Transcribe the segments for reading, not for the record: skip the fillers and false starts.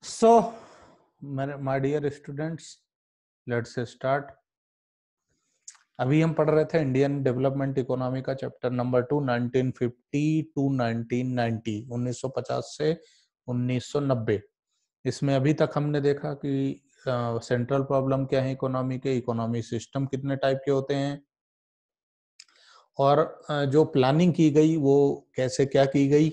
So, my dear students, let's start. अभी हम पढ़ रहे थे इंडियन डेवलपमेंट इकोनॉमी का चैप्टर नंबर 2 1950 टू 1990 1950 से 1990। इसमें अभी तक हमने देखा कि सेंट्रल प्रॉब्लम क्या है इकोनॉमी के, इकोनॉमी सिस्टम कितने टाइप के होते हैं और जो प्लानिंग की गई वो कैसे क्या की गई,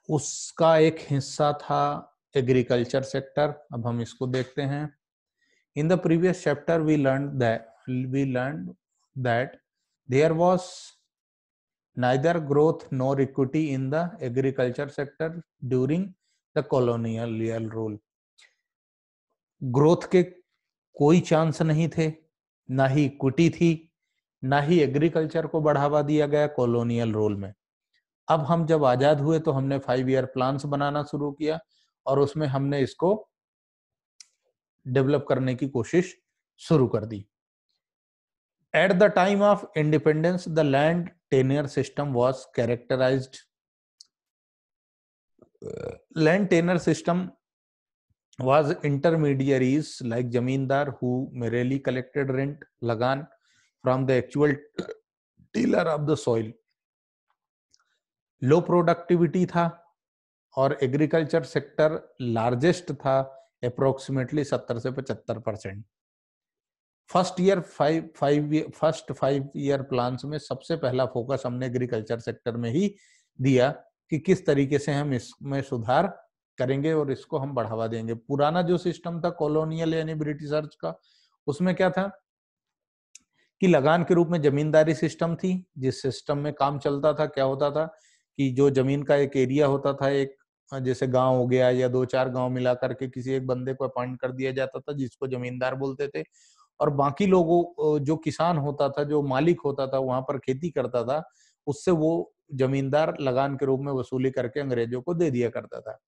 उसका एक हिस्सा था एग्रीकल्चर सेक्टर। अब हम इसको देखते हैं। In the previous chapter, we learned that there was neither growth nor equity in the agriculture sector during the colonial rule. Growth के कोई चांस नहीं थे, ना ही इक्विटी थी, ना ही एग्रीकल्चर को बढ़ावा दिया गया कॉलोनियल रूल में। अब हम जब आजाद हुए तो हमने 5 ईयर प्लान्स बनाना शुरू किया और उसमें हमने इसको डेवलप करने की कोशिश शुरू कर दी। At the time of independence, the land tenure system was characterized. Land tenure system was intermediaries like zamindar who merely collected rent, lagan from the actual tiller of the soil. Low productivity था और agriculture sector largest था, approximately 70 से 75%। First 5 year plans में सबसे पहला focus हमने agriculture sector में ही दिया कि किस तरीके से हम इसमें सुधार करेंगे और इसको हम बढ़ावा देंगे। पुराना जो सिस्टम था कॉलोनियल यानी ब्रिटिशर्स का, उसमें क्या था कि लगान के रूप में जमींदारी सिस्टम थी। जिस सिस्टम में काम चलता था, क्या होता था कि जो जमीन का एक एरिया होता था, एक जैसे गांव हो गया या 2-4 गांव मिला करके किसी एक बंदे को अपॉइंट कर दिया जाता था जिसको जमींदार बोलते थे, और बाकी लोगों जो किसान होता था, जो मालिक होता था, वहां पर खेती करता था, उससे वो जमींदार लगान के रूप में वसूली करके अंग्रेजों को दे दिया करता था।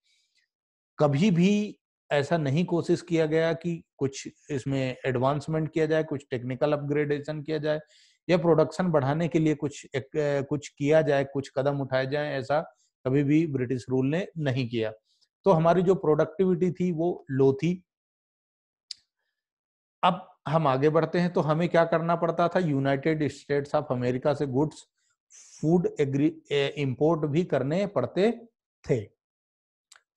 कभी भी ऐसा नहीं कोशिश किया गया कि कुछ इसमें एडवांसमेंट किया जाए, कुछ टेक्निकल अपग्रेडेशन किया जाए या प्रोडक्शन बढ़ाने के लिए कुछ किया जाए, कुछ कदम उठाए जाए, ऐसा कभी भी ब्रिटिश रूल ने नहीं किया। तो हमारी जो प्रोडक्टिविटी थी वो लो थी। अब हम आगे बढ़ते हैं तो हमें क्या करना पड़ता था, यूनाइटेड स्टेट्स ऑफ अमेरिका से गुड्स, फूड इंपोर्ट भी करने पड़ते थे।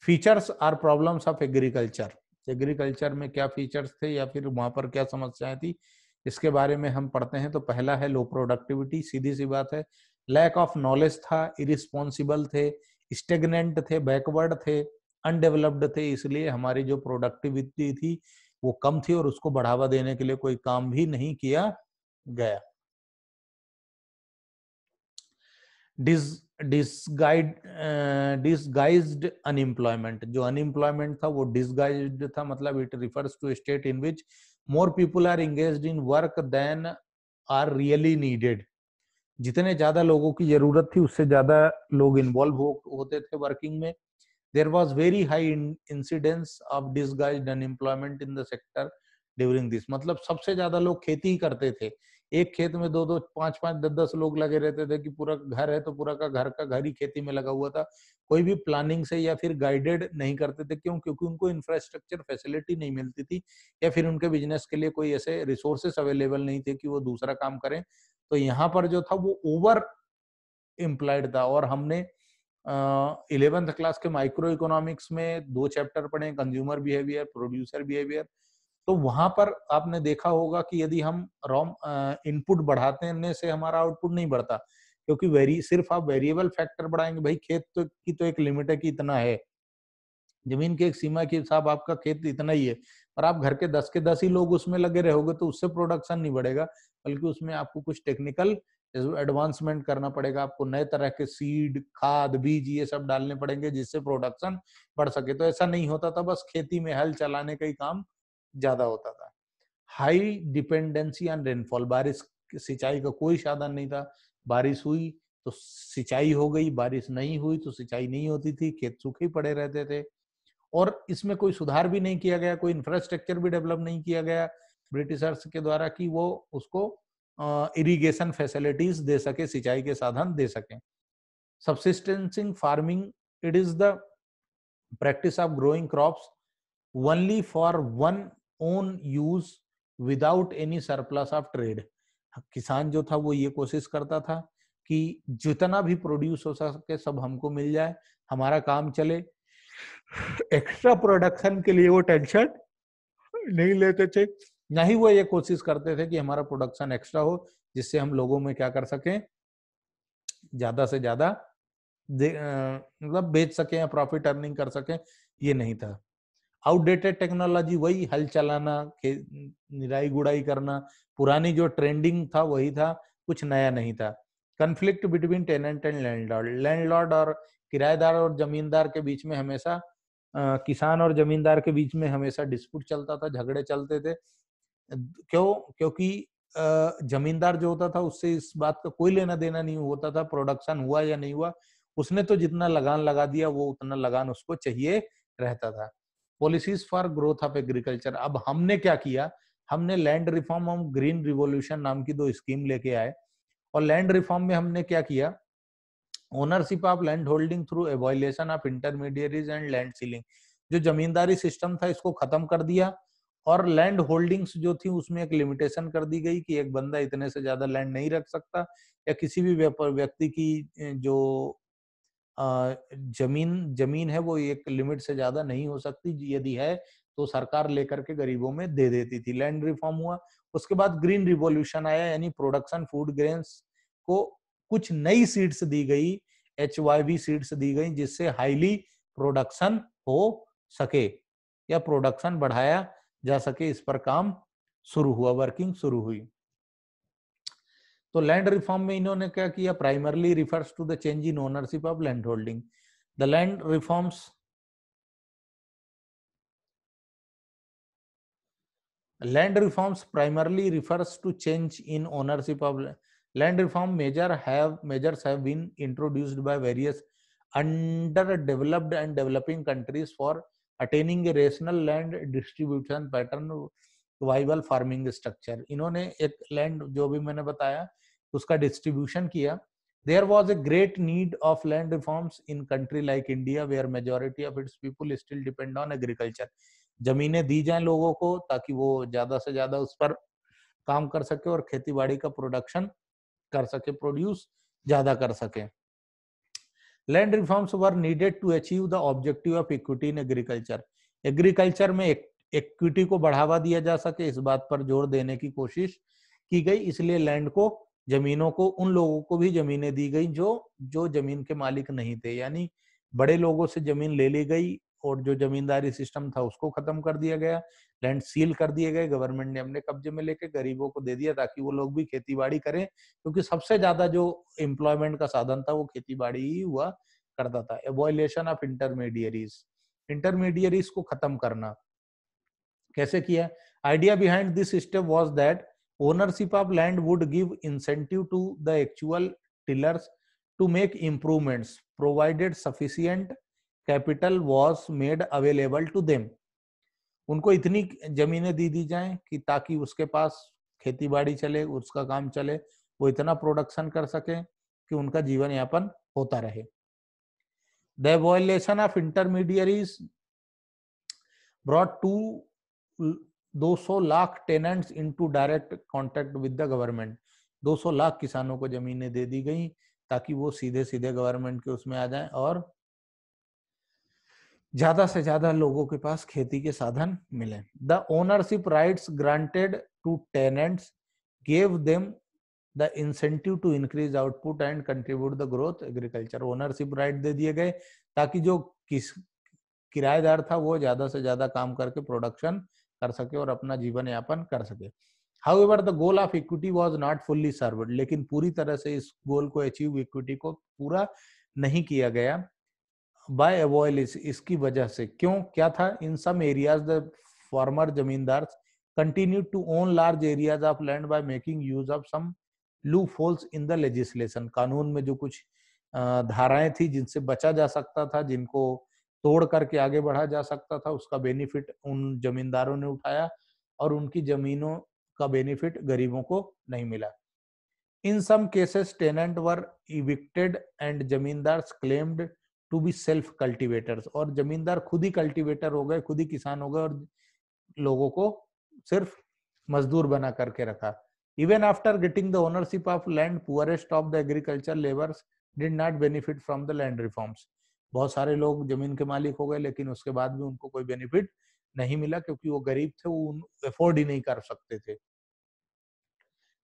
फीचर्स और प्रॉब्लम्स ऑफ एग्रीकल्चर, एग्रीकल्चर में क्या फीचर्स थे या फिर वहां पर क्या समस्याएं थी, इसके बारे में हम पढ़ते हैं। तो पहला है लो प्रोडक्टिविटी, सीधी सी बात है। लैक ऑफ नॉलेज था, इरिस्पॉन्सिबल थे, स्टेगनेंट थे, बैकवर्ड थे, अनडेवलप्ड थे, इसलिए हमारी जो प्रोडक्टिविटी थी वो कम थी और उसको बढ़ावा देने के लिए कोई काम भी नहीं किया गया। डिसगाइज्ड अनएम्प्लॉयमेंट, जो अनएम्प्लॉयमेंट था वो डिसगाइज्ड था, मतलब it refers to state in which more people are engaged in work than are really needed. जितने ज्यादा लोगों की जरूरत थी उससे ज्यादा लोग इन्वॉल्व होते थे वर्किंग में। There was very high incidence of disguised unemployment in the sector during this, मतलब सबसे ज्यादा लोग खेती ही करते थे। एक खेत में 2-2, 5-5, 10-10 लोग लगे रहते थे कि पूरा घर है तो पूरा का घर ही खेती में लगा हुआ था। कोई भी प्लानिंग से या फिर गाइडेड नहीं करते थे। क्यों? क्योंकि उनको इंफ्रास्ट्रक्चर फैसिलिटी नहीं मिलती थी या फिर उनके बिजनेस के लिए कोई ऐसे रिसोर्सेस अवेलेबल नहीं थे कि वो दूसरा काम करें। तो यहाँ पर जो था वो ओवर एम्प्लॉयड था। और हमने 11th क्लास के माइक्रो इकोनॉमिक्स में 2 चैप्टर पढ़े, कंज्यूमर बिहेवियर, प्रोड्यूसर बिहेवियर। तो वहां पर आपने देखा होगा कि यदि हम रॉ इनपुट बढ़ाने से हमारा आउटपुट नहीं बढ़ता, क्योंकि सिर्फ आप वेरिएबल फैक्टर बढ़ाएंगे। भाई खेत की तो एक लिमिट है कि इतना है, जमीन की एक सीमा के हिसाब, आपका खेत इतना ही है, पर आप घर के 10 ही लोग उसमें लगे रहोगे तो उससे प्रोडक्शन नहीं बढ़ेगा, बल्कि उसमें आपको कुछ टेक्निकल एडवांसमेंट करना पड़ेगा। आपको नए तरह के सीड, खाद, बीज ये सब डालने पड़ेंगे जिससे प्रोडक्शन बढ़ सके। तो ऐसा नहीं होता था, बस खेती में हल चलाने का ही काम ज्यादा होता था। हाई डिपेंडेंसी ऑन रेनफॉल, बारिश सिंचाई का कोई साधन नहीं था। बारिश हुई तो सिंचाई हो गई, बारिश नहीं हुई तो सिंचाई नहीं होती थी, खेत सूखे पड़े रहते थे। और इसमें कोई सुधार भी नहीं किया गया, कोई इंफ्रास्ट्रक्चर भी डेवलप नहीं किया गया ब्रिटिशर्स के द्वारा कि वो उसको इरिगेशन फैसिलिटीज दे सके, सिंचाई के साधन दे सके। Subsistence farming, it is the practice of growing crops only for one own use without any surplus of trade. किसान जो था वो ये कोशिश करता था कि जितना भी प्रोड्यूस हो सके सब हमको मिल जाए, हमारा काम चले। एक्स्ट्रा प्रोडक्शन के लिए वो टेंशन नहीं लेते थे, ना ही वो ये कोशिश करते थे कि हमारा प्रोडक्शन एक्स्ट्रा हो जिससे हम लोगों में क्या कर सकें, ज्यादा से ज्यादा मतलब बेच सकें या प्रॉफिट अर्निंग कर सकें, ये नहीं था। आउटडेटेड टेक्नोलॉजी, वही हल चलाना, निराई गुड़ाई करना, पुरानी जो ट्रेंडिंग था वही था, कुछ नया नहीं था। Conflict between tenant and landlord, landlord और किराएदार और जमींदार के बीच में हमेशा किसान और जमींदार के बीच में हमेशा डिस्प्यूट चलता था, झगड़े चलते थे। क्यों? क्योंकि जमींदार जो होता था उससे इस बात का कोई लेना देना नहीं होता था प्रोडक्शन हुआ या नहीं हुआ, उसने तो जितना लगान लगा दिया वो उतना लगान उसको चाहिए रहता था। Policies for growth of agriculture, अब हमने क्या किया, हमने लैंड रिफॉर्म और ग्रीन रिवॉल्यूशन नाम की दो स्कीम लेके आए। और लैंड रिफॉर्म में हमने क्या किया, ownership of land holding through evolution of intermediaries and land ceiling, जो जमींदारी सिस्टम था इसको खत्म कर दिया। और लैंड होल्डिंग्स जो थी उसमें एक लिमिटेशन कर दी गई कि एक बंदा इतने से ज्यादा लैंड नहीं रख सकता, या किसी भी व्यक्ति की जो जमीन है वो एक लिमिट से ज्यादा नहीं हो सकती, यदि है तो सरकार लेकर के गरीबों में दे देती थी। लैंड रिफॉर्म हुआ। उसके बाद ग्रीन रिवॉल्यूशन आया, यानी प्रोडक्शन फूड ग्रेन्स को कुछ नई सीड्स दी गई, HYV सीड्स दी गई, जिससे हाईली प्रोडक्शन हो सके या प्रोडक्शन बढ़ाया जा सके, इस पर काम शुरू हुआ, वर्किंग शुरू हुई। तो लैंड रिफॉर्म में इन्होंने क्या किया, primarily refers to the change in ownership of land holding. The land reforms primarily refers to change in ownership of land reform measures have been introduced by various underdeveloped and developing countries for attaining a rational land distribution pattern, viable farming structure। इन्होंने एक land जो भी मैंने बताया उसका distribution किया। There was a great need of land reforms in country like India where majority of its people still depend on agriculture। जमीनें दी जाएं लोगों को ताकि वो ज्यादा से ज्यादा उस पर काम कर सके और खेती बाड़ी का प्रोडक्शन कर सके, प्रोड्यूस ज्यादा कर सके। Land reforms were needed to achieve the objective of equity in agriculture. Agriculture में इक्विटी को बढ़ावा दिया जा सके, इस बात पर जोर देने की कोशिश की गई, इसलिए लैंड को, जमीनों को, उन लोगों को भी जमीनें दी गई जो जमीन के मालिक नहीं थे, यानी बड़े लोगों से जमीन ले ली गई और जो जमींदारी सिस्टम था उसको खत्म कर दिया गया, लैंड सील कर दिए गए, गवर्नमेंट ने अपने कब्जे में लेके गरीबों को दे दिया ताकि वो लोग भी खेती बाड़ी करें, क्योंकि सबसे ज्यादा जो एम्प्लॉयमेंट का साधन था वो खेती बाड़ी ही हुआ करता था। एबॉलिशन ऑफ इंटरमीडियरीज को खत्म करना कैसे किया? Idea behind this system was that ownership of land would give incentive to the actual tillers to make improvements provided sufficient capital was made available to them। उनको इतनी जमीनें दी जाएं कि ताकि उसके पास खेती बाड़ी चले, उसका काम चले, वो इतना प्रोडक्शन कर सके कि उनका जीवन यापन होता रहे। The evaluation of intermediaries brought 200 lakh tenants into direct contact with the government. 200 lakh किसानों को जमीनें दे दी गई ताकि वो सीधे सीधे गवर्नमेंट के उसमें आ जाएं और ज्यादा से ज्यादा लोगों के पास खेती के साधन मिले। The ownership rights granted to tenants gave them the incentive to increase output and contribute the growth agriculture. Ownership right दे दिए गए ताकि जो किराएदार था वो ज्यादा से ज्यादा काम करके प्रोडक्शन कर सके और अपना जीवन यापन कर सके। However, the goal of equity was not fully served, लेकिन पूरी तरह से इस गोल को अचीव, इक्विटी को पूरा नहीं किया गया बाय अवॉइलिस, इसकी वजह से। क्यों, क्या था? इन सम एरियाज द फॉर्मर जमींदार continued to own large areas of land by making use of some loopholes in the legislation। कानून में जो कुछ धाराएं थी जिनसे बचा जा सकता था, जिनको तोड़ करके आगे बढ़ा जा सकता था, उसका बेनिफिट उन जमींदारों ने उठाया और उनकी जमीनों का बेनिफिट गरीबों को नहीं मिला। In some cases, tenants were evicted and zamindars claimed to be self cultivators, और जमींदार खुद ही कल्टिवेटर हो गए, खुद ही किसान हो गए और लोगों को सिर्फ मजदूर बना करके रखा। Even after getting the ownership of land, poorest of the agriculture labours did not benefit from the land reforms. बहुत सारे लोग जमीन के मालिक हो गए, लेकिन उसके बाद भी उनको कोई बेनिफिट नहीं मिला, क्योंकि वो गरीब थे, वो अफोर्ड ही नहीं कर सकते थे।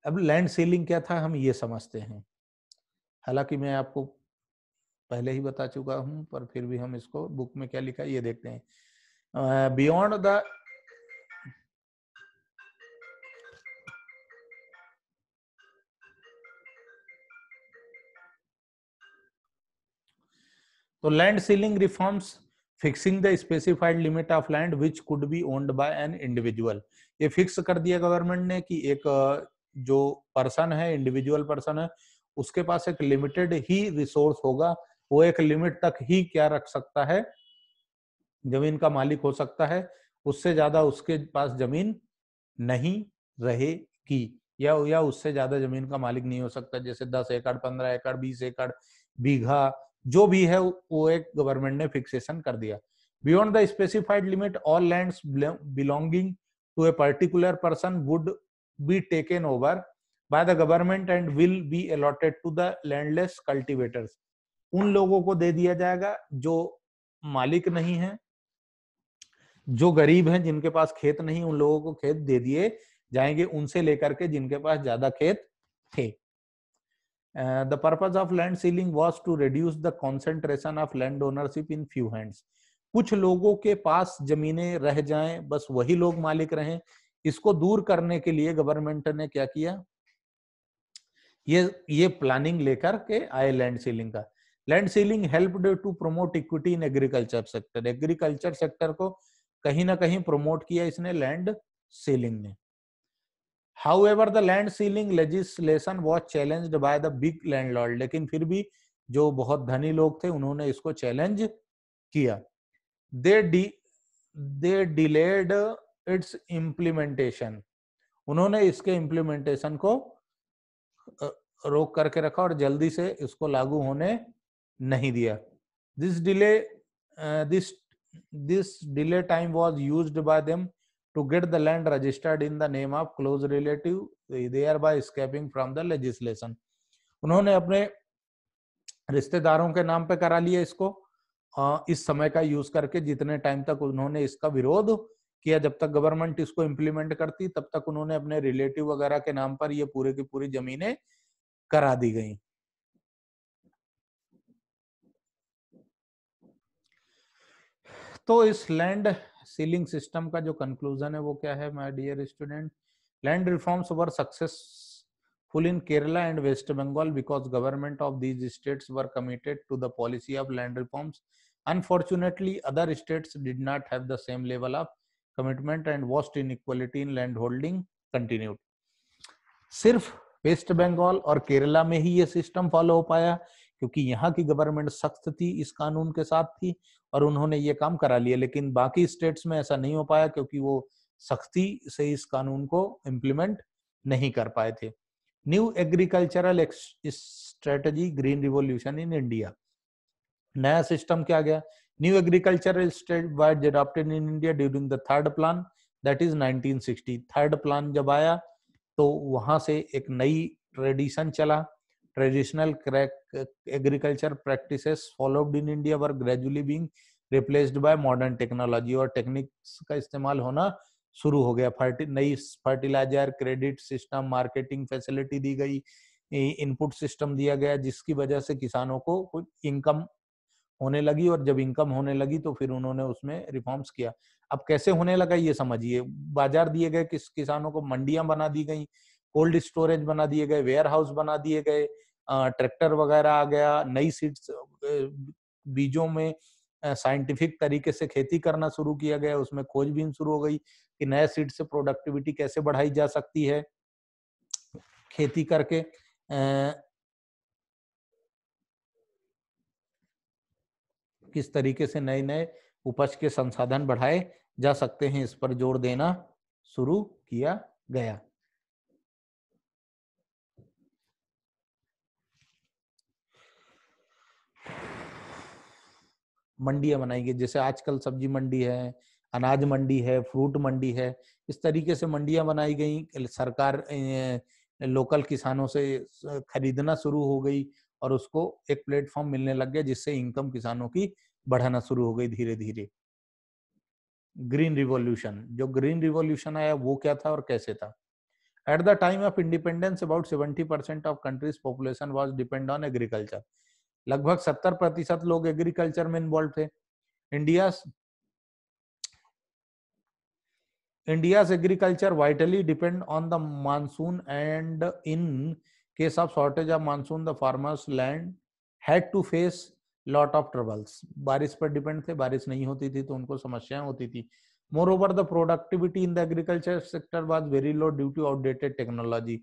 अब लैंड सीलिंग क्या था, हम ये समझते हैं। हालांकि मैं आपको पहले ही बता चुका हूं, पर फिर भी हम इसको बुक में क्या लिखा है ये देखते हैं। बियॉन्ड द तो land ceiling reforms fixing the specified limit of land which could be owned by an individual. ये फिक्स कर दिया गवर्नमेंट ने कि एक जो पर्सन है, इंडिविजुअल पर्सन है, उसके पास एक लिमिटेड ही रिसोर्स होगा, वो एक लिमिट तक ही क्या रख सकता है, जमीन का मालिक हो सकता है, उससे ज्यादा उसके पास जमीन नहीं रहेगी, या उससे ज्यादा जमीन का मालिक नहीं हो सकता। जैसे 10 एकड़, 15 एकड़, 20 एकड़, बीघा, जो भी है वो एक गवर्नमेंट ने फिक्सेशन कर दिया। Beyond the specified limit all lands belonging to a particular person would be taken over by the government and will be allotted to the landless cultivators. उन लोगों को दे दिया जाएगा जो मालिक नहीं है, जो गरीब हैं, जिनके पास खेत नहीं, उन लोगों को खेत दे दिए जाएंगे, उनसे लेकर के जिनके पास ज्यादा खेत थे। The purpose of land ceiling was to reduce the concentration of land ownership in few hands. कुछ लोगों के पास जमीनें रह जाएं, बस वही लोग मालिक रहें, इसको दूर करने के लिए गवर्नमेंट ने क्या किया, ये प्लानिंग लेकर के आए लैंड सीलिंग का। Land ceiling helped to promote equity in agriculture sector. Agriculture sector को कहीं ना कहीं प्रमोट किया इसने, लैंड सीलिंग ने। However, the land ceiling legislation was challenged by the big landlord, लेकिन फिर भी जो बहुत धनी लोग थे उन्होंने इसको चैलेंज किया। They delayed its implementation. उन्होंने इसके इम्प्लीमेंटेशन को रोक करके रखा और जल्दी से इसको लागू होने नहीं दिया। This delay, this delay time was used by them to get the land registered in the name of close relative, thereby escaping from the legislation. उन्होंने अपने रिश्तेदारों के नाम पे करा लिया इसको, इस समय का यूज करके, जितने टाइम तक उन्होंने इसका विरोध किया, जब तक गवर्नमेंट इसको इम्प्लीमेंट करती तब तक उन्होंने अपने रिलेटिव वगैरह के नाम पर ये पूरे की पूरी जमीनें करा दी गई। तो इस लैंड सीलिंग सिस्टम का जो कंक्लूजन है वो क्या है my dear student? Land reforms were successful in Kerala and West Bengal because government of these states were committed to the policy of land reforms. Unfortunately other states did not have the same level of commitment and vast inequality in land holding continued. सिर्फ वेस्ट बंगाल और केरला में ही ये system follow हो पाया क्योंकि यहाँ की government सख्त थी, इस कानून के साथ थी और उन्होंने ये काम करा लिया। लेकिन बाकी स्टेट्स में ऐसा नहीं हो पाया क्योंकि वो सख्ती से इस कानून को इम्प्लीमेंट नहीं कर पाए थे। New agricultural strategy green revolution in India. नया सिस्टम क्या गया? New agricultural strategy was adopted in India during the third plan, that is 1960। Third plan जब आया तो वहां से एक नई ट्रेडिशन चला। Traditional agriculture practices followed in India were gradually being replaced by modern technology, और टेक्निक्स का इस्तेमाल होना शुरू हो गया। नई fertiliser, credit system, marketing facility दी गई, इनपुट सिस्टम दिया गया, जिसकी वजह से किसानों को कुछ इनकम होने लगी, और जब इनकम होने लगी तो फिर उन्होंने उसमें रिफॉर्म्स किया। अब कैसे होने लगा ये समझिए। बाजार दिए गए, किसानों को मंडियां बना दी गई, कोल्ड स्टोरेज बना दिए गए, वेयर हाउस बना दिए गए, ट्रैक्टर वगैरह आ गया, नई सीड्स, बीजों में साइंटिफिक तरीके से खेती करना शुरू किया गया, उसमें खोजबीन शुरू हो गई कि नए सीड से प्रोडक्टिविटी कैसे बढ़ाई जा सकती है खेती करके, किस तरीके से नए नए उपज के संसाधन बढ़ाए जा सकते हैं, इस पर जोर देना शुरू किया गया। मंडियां बनाई गई, जैसे आजकल सब्जी मंडी है, अनाज मंडी है, फ्रूट मंडी है, इस तरीके से मंडियां बनाई गई। सरकार लोकल किसानों से खरीदना शुरू हो गई और उसको एक प्लेटफॉर्म मिलने लग गया, जिससे इनकम किसानों की बढ़ाना शुरू हो गई धीरे धीरे। ग्रीन रिवॉल्यूशन, जो ग्रीन रिवॉल्यूशन आया वो क्या था और कैसे था? At the time of independence, about 70% of country's population was depend on agriculture. लगभग 70% लोग एग्रीकल्चर में इन्वॉल्व थे। India's agriculture vitally depend on the monsoon, and in case of shortage of monsoon, the farmers land had to face lot of troubles. बारिश पर depend थे, बारिश नहीं होती थी तो उनको समस्याएं होती थी। Moreover, the productivity in the agriculture sector was very low due to outdated technology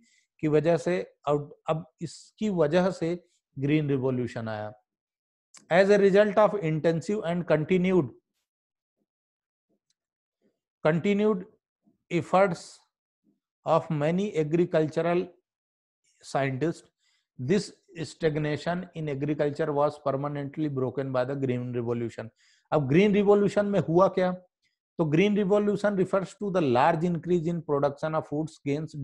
की वजह से अब इसकी वजह से ग्रीन रिवॉल्यूशन आया। As a result of intensive and continued efforts of many agricultural scientists, this stagnation in agriculture was permanently broken by the green revolution. अब green revolution में हुआ क्या? तो green revolution refers to the large increase in production of foods gains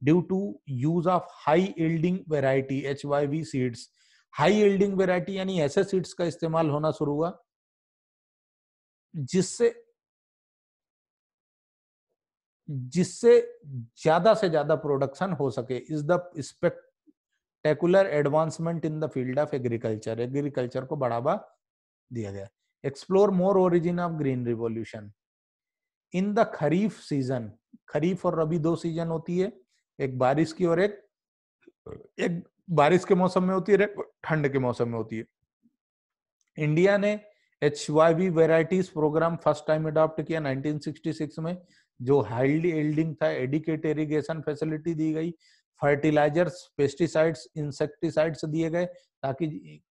due to use of high yielding variety HYV seeds. High yielding variety यानी ऐसे seeds का इस्तेमाल होना शुरू हुआ जिससे ज्यादा से ज्यादा प्रोडक्शन हो सके। Is the spectacular advancement in the field of agriculture, agriculture को बढ़ावा दिया गया। Explore more origin of green revolution. In the kharif season, kharif और रबी दो सीजन होती है, एक बारिश की और एक बारिश के मौसम में होती है, ठंड के मौसम में होती है। इंडिया ने HYV varieties programme first time adopt किया 1966 में, जो हाईली यील्डिंग था। एडिकेट इरिगेशन फैसिलिटी दी गई, फर्टिलाइजर्स, पेस्टिसाइड्स, इंसेक्टिसाइड्स दिए गए ताकि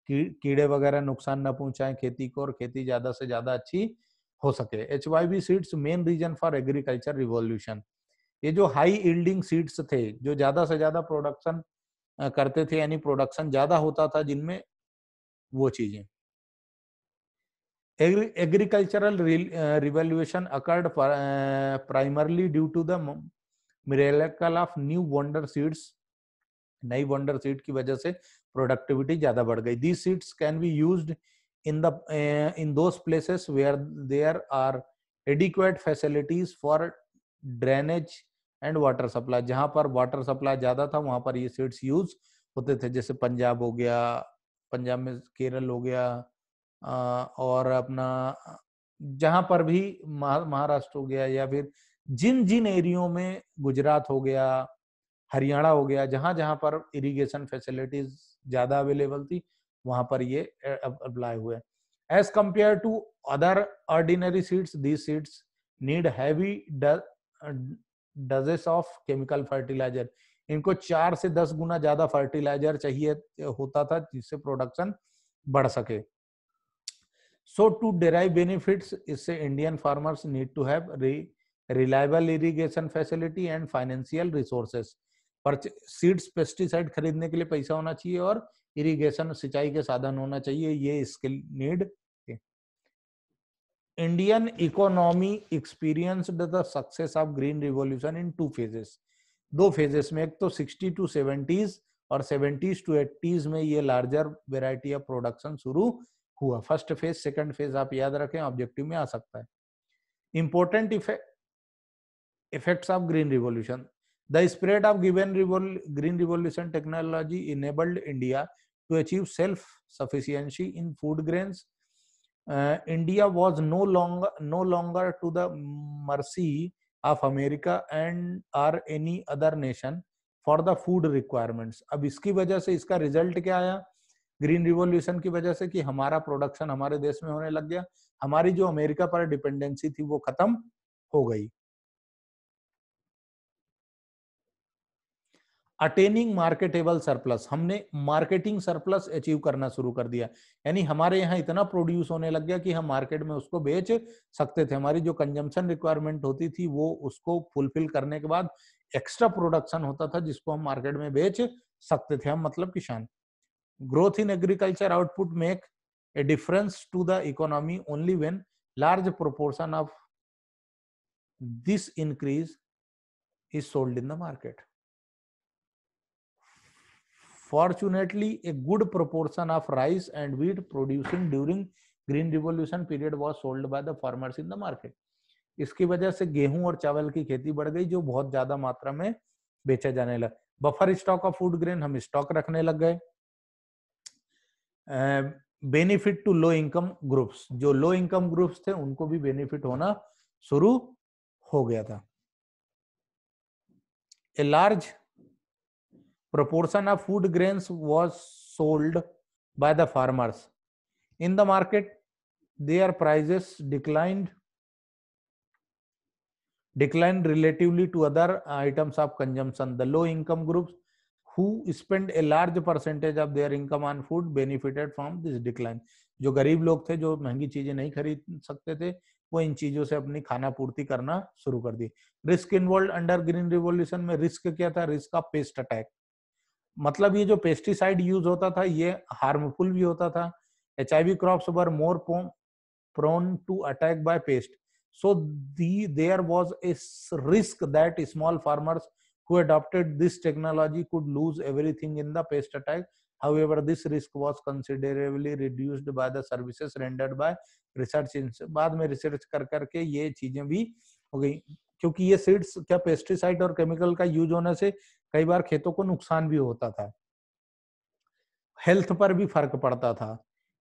कीड़े वगैरह नुकसान न पहुंचाएं खेती को और खेती ज्यादा से ज्यादा अच्छी हो सके। HYV seeds main reason for agriculture revolution. ये जो हाई यील्डिंग सीड्स थे जो ज्यादा से ज्यादा प्रोडक्शन करते थे, यानी प्रोडक्शन ज्यादा होता था जिनमें, वो चीजें। Agricultural revolution occurred primarily due to the miracle of new wonder seeds. नई वंडर सीड की वजह से प्रोडक्टिविटी ज्यादा बढ़ गई। These seeds can be used in those places where there are adequate facilities for drainage and water supply. जहां पर water supply ज्यादा था वहां पर ये सीड्स यूज होते थे, जैसे पंजाब हो गया, पंजाब में केरल हो गया, और अपना जहां पर भी महाराष्ट्र हो गया, या फिर जिन जिन एरियो में, गुजरात हो गया, हरियाणा हो गया, जहां जहां पर इरिगेशन फैसिलिटीज ज्यादा अवेलेबल थी वहां पर ये अप्लाई हुए। As compare to other ordinary seeds, these seeds need heavy doses of chemical fertiliser. इनको 4 से 10 गुना ज्यादा फर्टिलाइजर चाहिए होता था जिससे प्रोडक्शन बढ़ सके। So to derive benefits, इससे Indian farmers need to have reliable irrigation facility and financial resources. पर सीड्स पेस्टिसाइड खरीदने के लिए पैसा होना चाहिए और इरिगेशन सिंचाई के साधन होना चाहिए, ये इसके नीड है। Indian economy experienced the success of green revolution in 2 phases। 2 phases में, एक तो 60 to 70s और 70s to 80s में ये लार्जर वेराइटी ऑफ प्रोडक्शन शुरू हुआ। फर्स्ट फेज, सेकंड फेज आप याद रखें, ऑब्जेक्टिव में आ सकता है। Important effects of green revolution. The spread of given green revolution technology enabled India to achieve self sufficiency in food grains. India was no longer to the mercy of America and or any other nation for the food requirements. अब इसकी वजह से इसका result क्या आया green revolution की वजह से, कि हमारा प्रोडक्शन हमारे देश में होने लग गया, हमारी जो अमेरिका पर डिपेंडेंसी थी वो खत्म हो गई। अटेनिंग मार्केटेबल सरप्लस, हमने मार्केटिंग सरप्लस अचीव करना शुरू कर दिया, यानी हमारे यहाँ इतना प्रोड्यूस होने लग गया कि हम मार्केट में उसको बेच सकते थे। हमारी जो कंजम्पशन रिक्वायरमेंट होती थी वो उसको फुलफिल करने के बाद एक्स्ट्रा प्रोडक्शन होता था जिसको हम मार्केट में बेच सकते थे, हम मतलब किसान। Growth in agriculture output make a difference to the economy only when large proportion of this increase is sold in the market. Fortunately, a good proportion of rice and wheat producing during green revolution period was sold by the farmers in the market. इसकी वजह से गेहूं और चावल की खेती बढ़ गई जो बहुत ज्यादा मात्रा में बेचा जाने लगा. Buffer stock of food grain हम स्टॉक रखने लग गए. Benefit to low income groups, जो लो इनकम ग्रुप्स थे उनको भी बेनिफिट होना शुरू हो गया था. A large proportion of food grains was sold by the farmers in the market. Their prices declined relatively to other items of consumption. The low income groups who spend a large percentage of their income on food benefited from this decline. जो गरीब लोग थे, जो महंगी चीजें नहीं खरीद सकते थे, वो इन चीजों से अपनी खाना पूर्ति करना शुरू कर दी. Risk involve under green revolution में रिस्क क्या था? Risk of pest attack. मतलब ये जो पेस्टिसाइड यूज होता था ये हार्मफुल भी होता था. HIV crops were more prone to attack by pest. So there was a risk that small farmers who adopted this technology could lose everything in the pest attack. However, this risk was considerably reduced by the services rendered by research. बाद में research कर करके ये चीजें भी हो गई, क्योंकि ये सीड्स क्या पेस्टिसाइड और केमिकल का यूज होने से कई बार खेतों को नुकसान भी होता था, हेल्थ पर भी फर्क पड़ता था.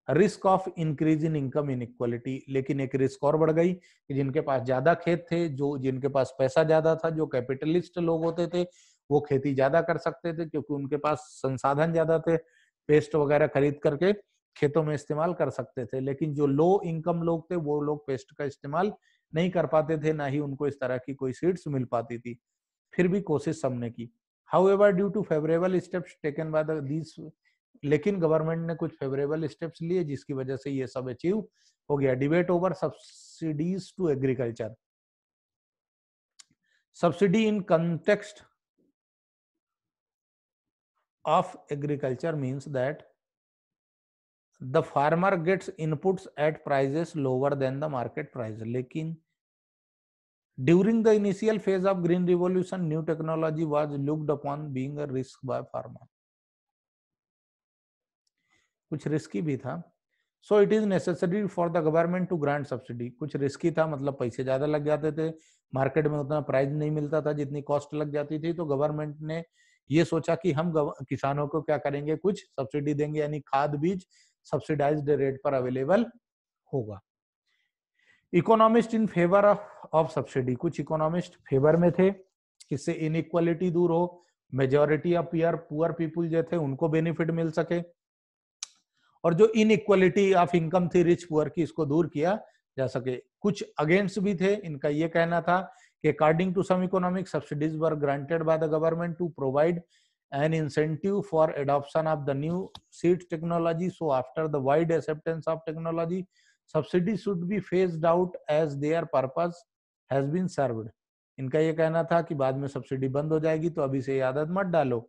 Risk of increase in income inequality. लेकिन एक रिस्क और बढ़ गई कि जिनके पास ज्यादा खेत थे, जिनके पास पैसा ज्यादा था, जो कैपिटलिस्ट लोग होते थे, वो खेती ज्यादा कर सकते थे क्योंकि उनके पास संसाधन ज्यादा थे, पेस्ट वगैरह खरीद करके खेतों में इस्तेमाल कर सकते थे. लेकिन जो लो इनकम लोग थे वो लोग पेस्ट का इस्तेमाल नहीं कर पाते थे, ना ही उनको इस तरह की कोई सीड्स मिल पाती थी. फिर भी कोशिश सबने की. However due to favourable steps taken by these, लेकिन गवर्नमेंट ने कुछ फेवरेबल स्टेप्स लिए जिसकी वजह से ये सब अचीव हो गया. Debate over subsidies to agriculture. Subsidy in context of agriculture means that the farmer gets inputs at prices lower than the market price. लेकिन during the initial phase of green revolution new technology was looked upon being a risk by farmer. कुछ risky भी था. So it is necessary for the government to grant subsidy. कुछ risky था, मतलब पैसे ज्यादा लग जाते थे, मार्केट में उतना प्राइस नहीं मिलता था जितनी कॉस्ट लग जाती थी. तो गवर्नमेंट ने ये सोचा कि हम किसानों को क्या करेंगे, कुछ सब्सिडी देंगे, यानी खाद बीज सब्सिडाइज्ड रेट पर अवेलेबल होगा. Economist in favour of subsidy. कुछ इकोनॉमिस्ट फेवर में थे, इससे इनइक्वालिटी दूर हो, मेजोरिटी ऑफ पुअर पीपुल जो थे उनको बेनिफिट मिल सके, और जो इनइक्वालिटी ऑफ इनकम थी रिच पुअर की, इसको दूर किया जा सके. कुछ अगेंस्ट भी थे. इनका ये कहना था कि according to some economic subsidies were granted by the government to provide an incentive for adoption of the new seed technology. So after the wide acceptance of technology, subsidy should be phased out as their purpose has been served. इनका ये कहना था कि बाद में subsidy बंद हो जाएगी तो अभी से ये आदत मत डालो.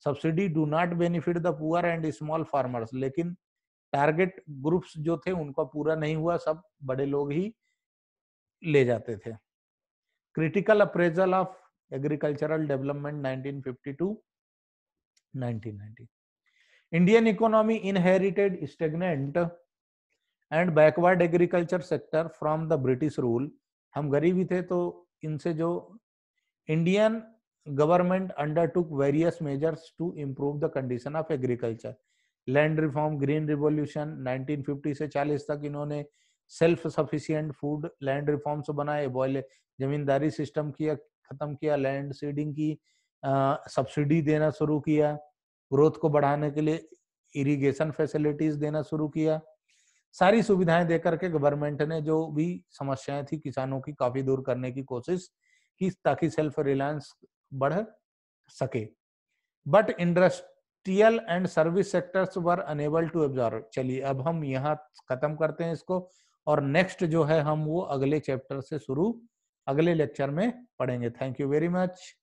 Subsidy do not benefit the poor and small farmers. लेकिन टारगेट ग्रुप्स जो थे उनका पूरा नहीं हुआ, सब बड़े लोग ही ले जाते थे. Critical appraisal of agricultural development 1950 to 1990. Indian economy inherited stagnant and backward agriculture sector from the British rule. हम गरीबी थे तो इनसे जो Indian government undertook various measures to improve the condition of agriculture. Land reform, green revolution 1950 से 40 तक इन्होंने self sufficient food land reforms बनाए, बॉयले जमींदारी सिस्टम किया, खत्म किया, लैंड सीडिंग की, सब्सिडी देना शुरू किया, ग्रोथ को बढ़ाने के लिए इरिगेशन फैसिलिटीज देना शुरू किया. सारी सुविधाएं देकर के गवर्नमेंट ने जो भी समस्याएं थी किसानों की काफी दूर करने की कोशिश की ताकि सेल्फ रिलायंस बढ़ सके. But industrial and service sectors were unable to absorb. चलिए अब हम यहाँ खत्म करते हैं इसको, और नेक्स्ट जो है हम वो अगले चैप्टर से शुरू अगले लेक्चर में पढ़ेंगे. Thank you very much.